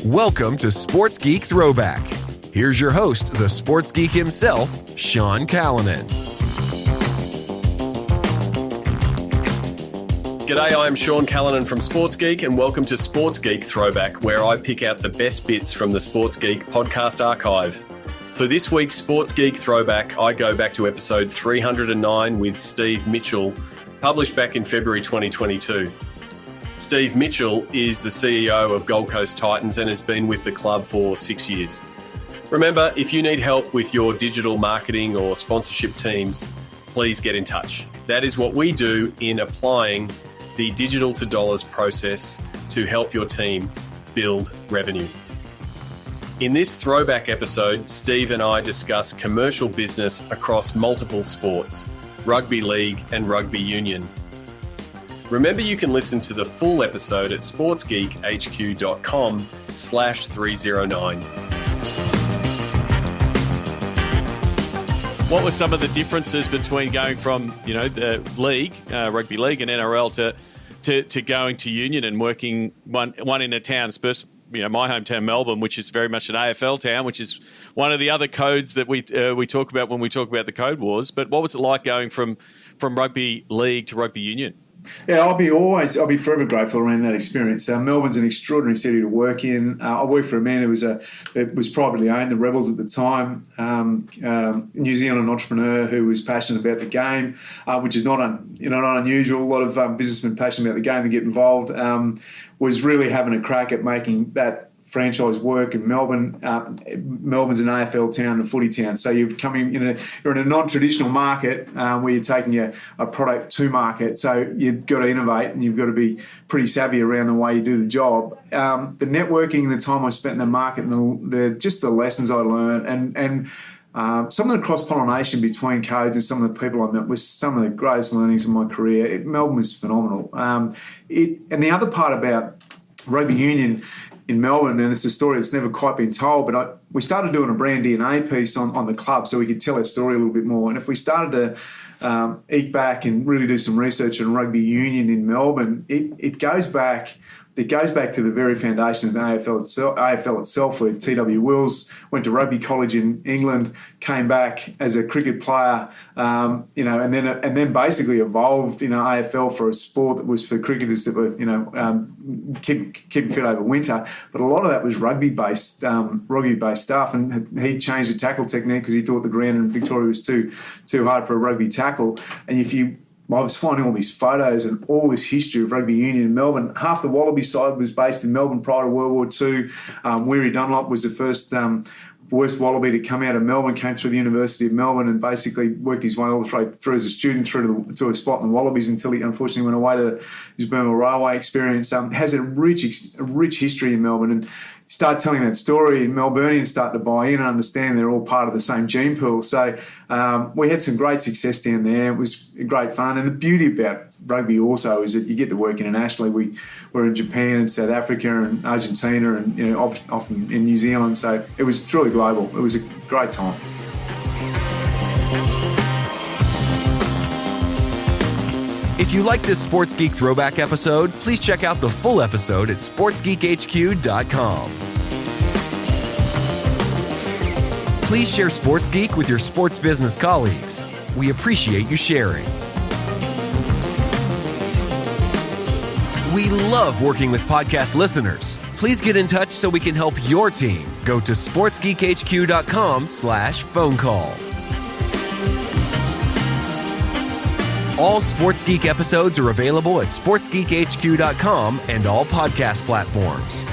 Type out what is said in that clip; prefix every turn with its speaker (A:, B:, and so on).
A: Welcome to Sports Geek Throwback. Here's your host, the sports geek himself, Sean Callanan.
B: G'day, I'm Sean Callanan from Sports Geek, and welcome to Sports Geek Throwback, where I pick out the best bits from the Sports Geek podcast archive. For this week's Sports Geek Throwback, I go back to episode 309 with Steve Mitchell, published back in February 2022. Steve Mitchell is the CEO of Gold Coast Titans and has been with the club for 6 years. Remember, if you need help with your digital marketing or sponsorship teams, please get in touch. That is what we do in applying the digital to dollars process to help your team build revenue. In this throwback episode, Steve and I discuss commercial business across multiple sports, rugby league and rugby union. Remember, you can listen to the full episode at sportsgeekhq.com/309.
C: What were some of the differences between going from, the league, rugby league and NRL to going to union and working one in a town, my hometown Melbourne, which is very much an AFL town, which is one of the other codes that we talk about when we talk about the Code Wars. But what was it like going from rugby league to rugby union?
D: Yeah, I'll be forever grateful around that experience. Melbourne's an extraordinary city to work in. I worked for a man who was privately owned, the Rebels at the time, New Zealand entrepreneur who was passionate about the game, which is not unusual. A lot of businessmen passionate about the game that get involved. Was really having a crack at making that franchise work in Melbourne. Melbourne's an AFL town, a footy town. So you're in a non-traditional market where you're taking a product to market. So you've got to innovate and you've got to be pretty savvy around the way you do the job. The networking, the time I spent in the market, and the lessons I learned, and some of the cross-pollination between codes and some of the people I met was some of the greatest learnings of my career. Melbourne was phenomenal. And the other part about rugby union in Melbourne, and it's a story that's never quite been told, but we started doing a brand DNA piece on the club so we could tell our story a little bit more. And if we started to eke back and really do some research on rugby union in Melbourne, it goes back to the very foundation of the AFL itself, where T.W. Wills went to rugby college in England, came back as a cricket player, and then basically evolved, AFL for a sport that was for cricketers that were, keeping fit over winter. But a lot of that was rugby-based stuff, and he changed the tackle technique because he thought the ground in Victoria was too hard for a rugby tackle. And I was finding all these photos and all this history of rugby union in Melbourne. Half the Wallaby side was based in Melbourne prior to World War II. Weary Dunlop was the first worst Wallaby to come out of Melbourne, came through the University of Melbourne and basically worked his way all the way through as a student through to a spot in the Wallabies until he unfortunately went away to his Burma Railway experience. Has a rich history in Melbourne, and start telling that story, and Melburnians start to buy in and understand they're all part of the same gene pool. So we had some great success down there. It was great fun. And the beauty about rugby also is that you get to work internationally. We were in Japan and South Africa and Argentina and often in New Zealand. So it was truly global. It was a great time.
A: If you like this Sports Geek Throwback episode, please check out the full episode at sportsgeekhq.com. Please share Sports Geek with your sports business colleagues. We appreciate you sharing. We love working with podcast listeners. Please get in touch so we can help your team. Go to sportsgeekhq.com/phone call. All Sports Geek episodes are available at sportsgeekhq.com and all podcast platforms.